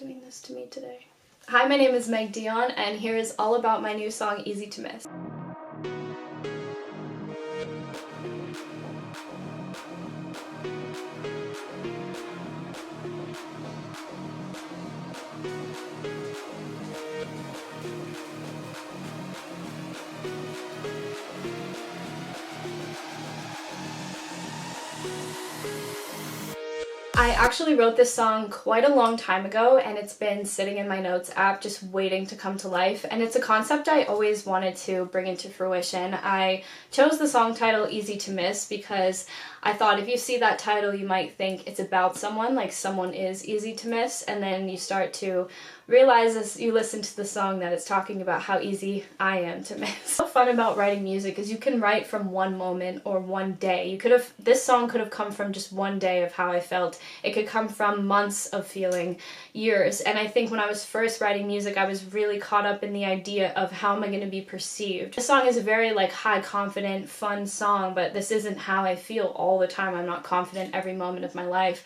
doing this to me today. Hi, my name is Meg Dion, and here is all about my new song, Easy to Miss. I actually wrote this song quite a long time ago, and it's been sitting in my notes app just waiting to come to life, and it's a concept I always wanted to bring into fruition. I chose the song title Easy to Miss because I thought if you see that title you might think it's about someone, like someone is easy to miss, and then you start to realize as you listen to the song that it's talking about how easy I am to miss. What's so fun about writing music is you can write from one moment or one day. This song could have come from just one day of how I felt. It could come from months of feeling, years. And I think when I was first writing music, I was really caught up in the idea of how am I going to be perceived. This song is a very high confident, fun song, but this isn't how I feel all the time. I'm not confident every moment of my life.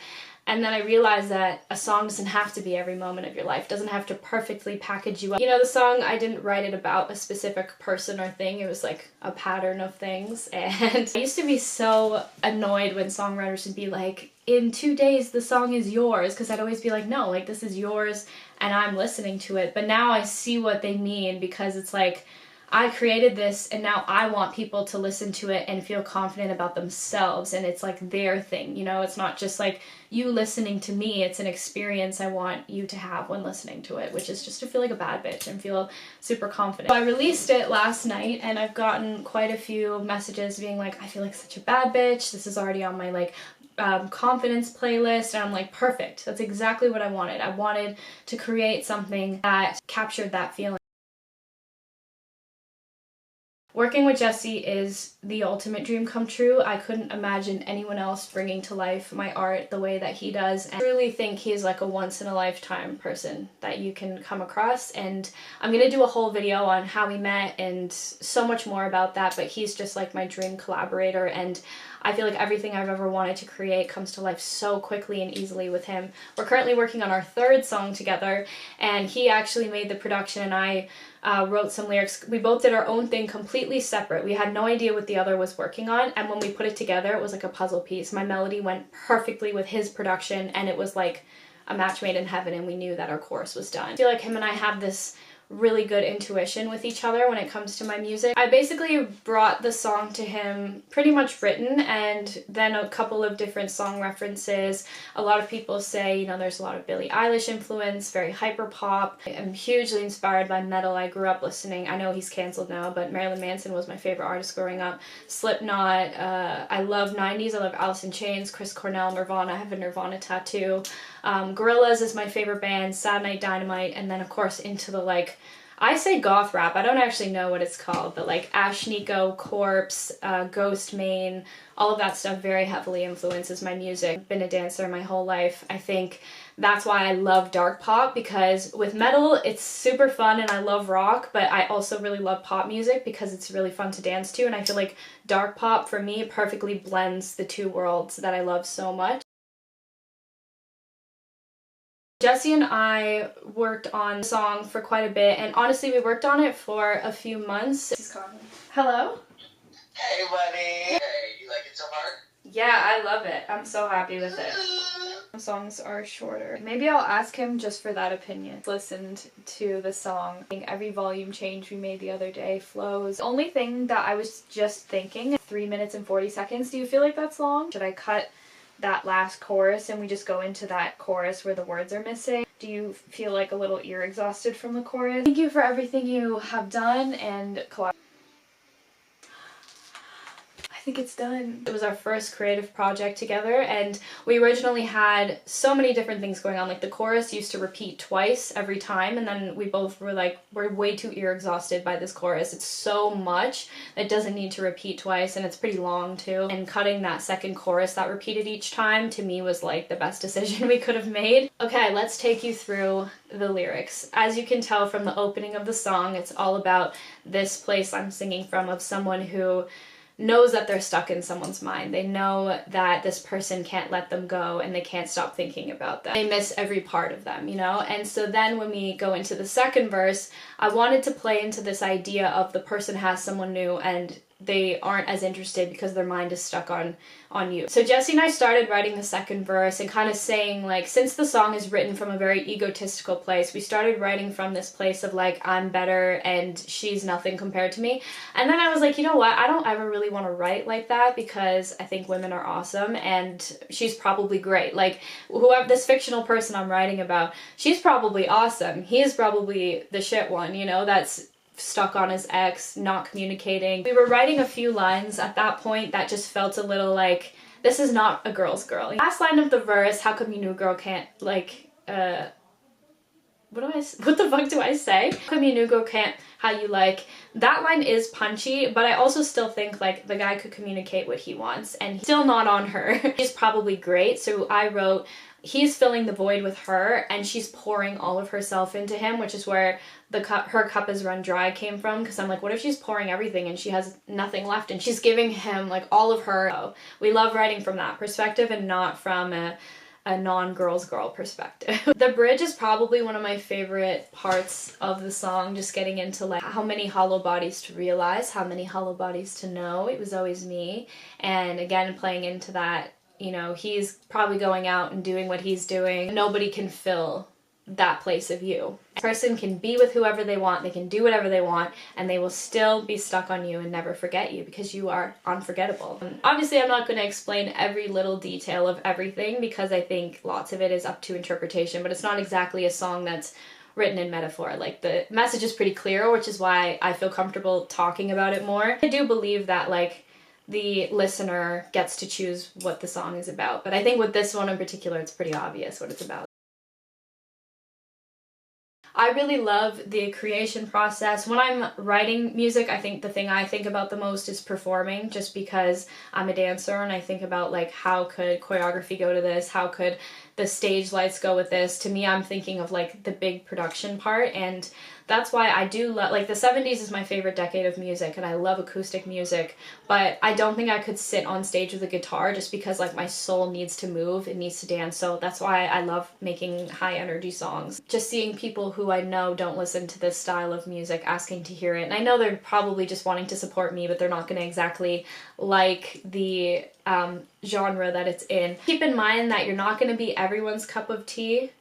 And then I realized that a song doesn't have to be every moment of your life, doesn't have to perfectly package you up. You know, the song, I didn't write it about a specific person or thing, it was like a pattern of things. And I used to be so annoyed when songwriters would be like, in 2 days the song is yours, because I'd always be like, no, this is yours and I'm listening to it. But now I see what they mean, because it's like, I created this and now I want people to listen to it and feel confident about themselves, and it's like their thing, you know? It's not just like you listening to me, it's an experience I want you to have when listening to it, which is just to feel like a bad bitch and feel super confident. So I released it last night and I've gotten quite a few messages being like, I feel like such a bad bitch, this is already on my confidence playlist, and I'm like, perfect, that's exactly what I wanted. I wanted to create something that captured that feeling. Working with Jesse is the ultimate dream come true. I couldn't imagine anyone else bringing to life my art the way that he does. And I really think he's like a once-in-a-lifetime person that you can come across, and I'm gonna do a whole video on how we met and so much more about that, but he's just like my dream collaborator, and I feel like everything I've ever wanted to create comes to life so quickly and easily with him. We're currently working on our third song together, and he actually made the production and I wrote some lyrics. We both did our own thing completely separate. We had no idea what the other was working on, and when we put it together it was like a puzzle piece. My melody went perfectly with his production, and it was like a match made in heaven, and we knew that our chorus was done. I feel like him and I have this really good intuition with each other when it comes to my music. I basically brought the song to him pretty much written, and then a couple of different song references. A lot of people say, you know, there's a lot of Billie Eilish influence, very hyper pop. I'm hugely inspired by metal. I grew up listening, I know he's canceled now, but Marilyn Manson was my favorite artist growing up. Slipknot, I love 90s, I love Alice in Chains, Chris Cornell, Nirvana. I have a Nirvana tattoo. Gorillaz is my favorite band, Sad Night Dynamite, and then of course into the I say goth rap, I don't actually know what it's called, but Ashnikko, Corpse, Ghost Main, all of that stuff very heavily influences my music. I've been a dancer my whole life. I think that's why I love dark pop, because with metal it's super fun and I love rock, but I also really love pop music because it's really fun to dance to, and I feel like dark pop for me perfectly blends the two worlds that I love so much. Jesse and I worked on the song for quite a bit, and honestly we worked on it for a few months. Hello? Hey buddy! Hey, you like it so far? Yeah, I love it. I'm so happy with it. The songs are shorter. Maybe I'll ask him just for that opinion. Listened to the song. Every volume change we made the other day flows. The only thing that I was just thinking, 3 minutes and 40 seconds, do you feel like that's long? Should I cut that last chorus and we just go into that chorus where the words are missing? Do you feel like a little ear exhausted from the chorus? Thank you for everything you have done and I think it's done. It was our first creative project together, and we originally had so many different things going on. The chorus used to repeat twice every time, and then we both were like, we're way too ear exhausted by this chorus. It's so much that it doesn't need to repeat twice, and it's pretty long too. And cutting that second chorus that repeated each time to me was like the best decision we could have made. Okay, let's take you through the lyrics. As you can tell from the opening of the song, it's all about this place I'm singing from, of someone who knows that they're stuck in someone's mind. They know that this person can't let them go and they can't stop thinking about them. They miss every part of them, you know? And so then when we go into the second verse, I wanted to play into this idea of the person has someone new and they aren't as interested because their mind is stuck on you. So Jesse and I started writing the second verse and kind of saying, like, since the song is written from a very egotistical place, we started writing from this place of like, I'm better and she's nothing compared to me. And then I was like, you know what, I don't ever really want to write like that because I think women are awesome and she's probably great. Like, whoever this fictional person I'm writing about, she's probably awesome. He's probably the shit one, you know, that's stuck on his ex, not communicating. We were writing a few lines at that point that just felt a little like, this is not a girl's girl. Last line of the verse, how come you knew girl can't, like, what the fuck do I say? How come you knew girl can't, how you like, that line is punchy, but I also still think like the guy could communicate what he wants and he's still not on her. She's probably great, so I wrote, he's filling the void with her and she's pouring all of herself into him, which is where her cup is run dry came from, because I'm like, what if she's pouring everything and she has nothing left and she's giving him like all of her. So we love writing from that perspective and not from a non-girls girl perspective. The bridge is probably one of my favorite parts of the song, just getting into like how many hollow bodies to realize, how many hollow bodies to know, it was always me. And again, playing into that, you know, he's probably going out and doing what he's doing. Nobody can fill that place of you. A person can be with whoever they want, they can do whatever they want, and they will still be stuck on you and never forget you because you are unforgettable. Obviously, I'm not going to explain every little detail of everything because I think lots of it is up to interpretation, but it's not exactly a song that's written in metaphor. Like, the message is pretty clear, which is why I feel comfortable talking about it more. I do believe that, like, the listener gets to choose what the song is about, but I think with this one in particular, it's pretty obvious what it's about. I really love the creation process. When I'm writing music, I think the thing I think about the most is performing, just because I'm a dancer and I think about like, how could choreography go to this? How could the stage lights go with this? To me, I'm thinking of like the big production part, and that's why I do love, like, the 70s is my favorite decade of music and I love acoustic music, but I don't think I could sit on stage with a guitar just because like my soul needs to move, it needs to dance. So that's why I love making high energy songs. Just seeing people who I know don't listen to this style of music asking to hear it, and I know they're probably just wanting to support me, but they're not going to exactly like the genre that it's in. Keep in mind that you're not going to be everyone's cup of tea,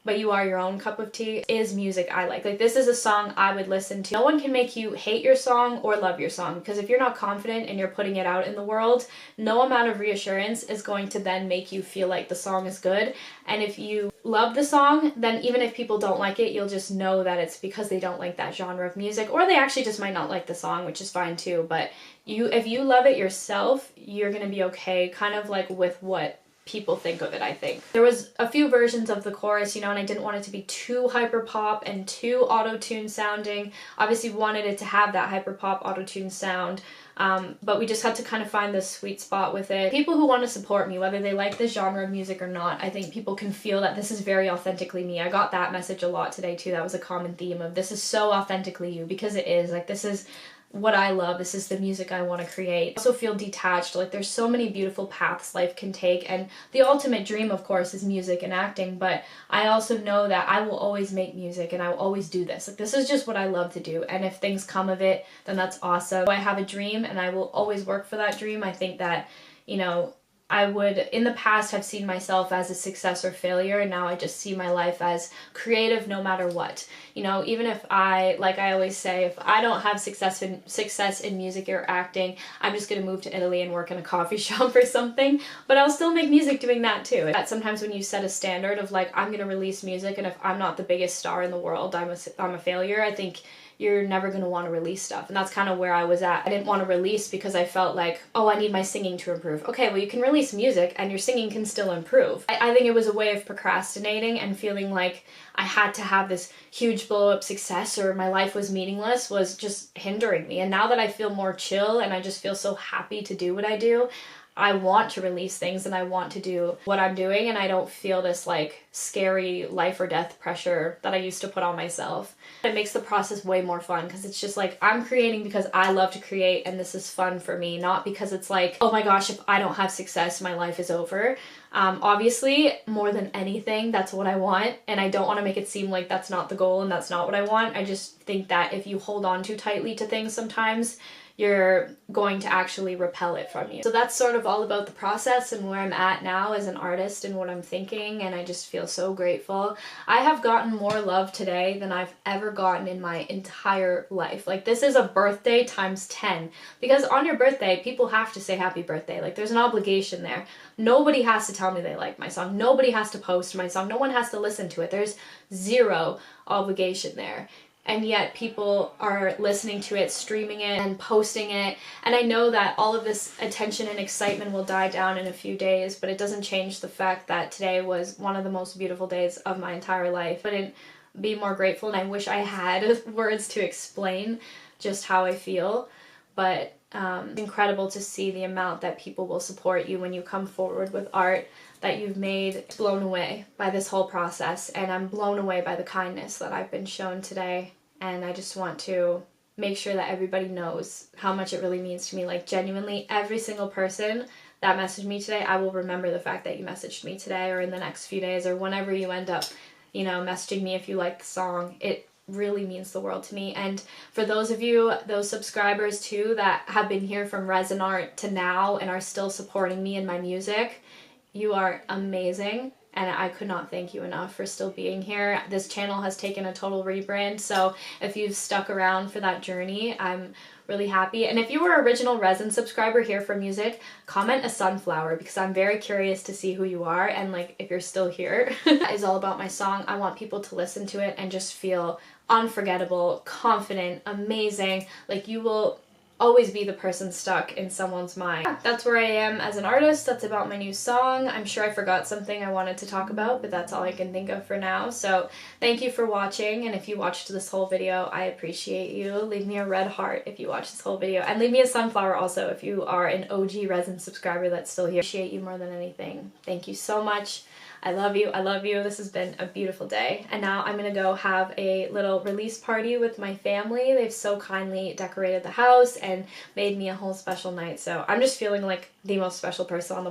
but you are your own cup of tea, is music I like. Like, this is a song I would listen to. No one can make you hate your song or love your song, because if you're not confident and you're putting it out in the world, no amount of reassurance is going to then make you feel like the song is good. And if you love the song, then even if people don't like it, you'll just know that it's because they don't like that genre of music, or they actually just might not like the song, which is fine too. But if you love it yourself, you're gonna be okay, kind of like with what people think of it, I think. There was a few versions of the chorus, you know, and I didn't want it to be too hyper pop and too auto-tune sounding. Obviously wanted it to have that hyper pop auto-tune sound, but we just had to kind of find this sweet spot with it. People who want to support me, whether they like this genre of music or not, I think people can feel that this is very authentically me. I got that message a lot today too. That was a common theme of, this is so authentically you, because it is. Like, this is what I love, this is the music I want to create. I also feel detached, like there's so many beautiful paths life can take, and the ultimate dream, of course, is music and acting, but I also know that I will always make music and I will always do this. Like, this is just what I love to do, and if things come of it, then that's awesome. I have a dream and I will always work for that dream. I think that, you know, I would, in the past, have seen myself as a success or failure, and now I just see my life as creative no matter what. You know, even if like I always say, if I don't have success in music or acting, I'm just gonna move to Italy and work in a coffee shop or something, but I'll still make music doing that too. That sometimes when you set a standard of like, I'm gonna release music, and if I'm not the biggest star in the world, I'm a failure, I think you're never going to want to release stuff. And that's kind of where I was at. I didn't want to release because I felt like, oh, I need my singing to improve. Okay, well, you can release music and your singing can still improve. I think it was a way of procrastinating and feeling like I had to have this huge blow up success or my life was meaningless, was just hindering me. And now that I feel more chill and I just feel so happy to do what I do, I want to release things and I want to do what I'm doing, and I don't feel this like scary life or death pressure that I used to put on myself. It makes the process way more fun because it's just like I'm creating because I love to create and this is fun for me, not because it's like, oh my gosh, if I don't have success, my life is over. Obviously, more than anything, that's what I want, and I don't want to make it seem like that's not the goal and that's not what I want. I just think that if you hold on too tightly to things sometimes, you're going to actually repel it from you. So that's sort of all about the process and where I'm at now as an artist and what I'm thinking, and I just feel so grateful. I have gotten more love today than I've ever gotten in my entire life. Like, this is a birthday times 10, because on your birthday, people have to say happy birthday. Like, there's an obligation there. Nobody has to tell me they like my song. Nobody has to post my song. No one has to listen to it. There's zero obligation there. And yet people are listening to it, streaming it, and posting it. And I know that all of this attention and excitement will die down in a few days, but it doesn't change the fact that today was one of the most beautiful days of my entire life. I couldn't be more grateful, and I wish I had words to explain just how I feel. But it's incredible to see the amount that people will support you when you come forward with art that you've made. Blown away by this whole process, and I'm blown away by the kindness that I've been shown today. And I just want to make sure that everybody knows how much it really means to me. Like, genuinely, every single person that messaged me today, I will remember the fact that you messaged me today or in the next few days or whenever you end up, you know, messaging me if you like the song. It really means the world to me. And for those of you, those subscribers too, that have been here from Resin Art to now and are still supporting me and my music, you are amazing. And I could not thank you enough for still being here. This channel has taken a total rebrand, so if you've stuck around for that journey, I'm really happy. And if you were original Resin subscriber here for music, comment a sunflower, because I'm very curious to see who you are and like if you're still here. That is all about my song. I want people to listen to it and just feel unforgettable, confident, amazing. Like, you will always be the person stuck in someone's mind. That's where I am as an artist. That's about my new song. I'm sure I forgot something I wanted to talk about, but that's all I can think of for now. So thank you for watching, and if you watched this whole video, I appreciate you. Leave me a red heart if you watched this whole video, and leave me a sunflower also if you are an OG Resin subscriber that's still here. I appreciate you more than anything. Thank you so much. I love you. I love you. This has been a beautiful day. And now I'm gonna go have a little release party with my family. They've so kindly decorated the house and made me a whole special night. So I'm just feeling like the most special person on the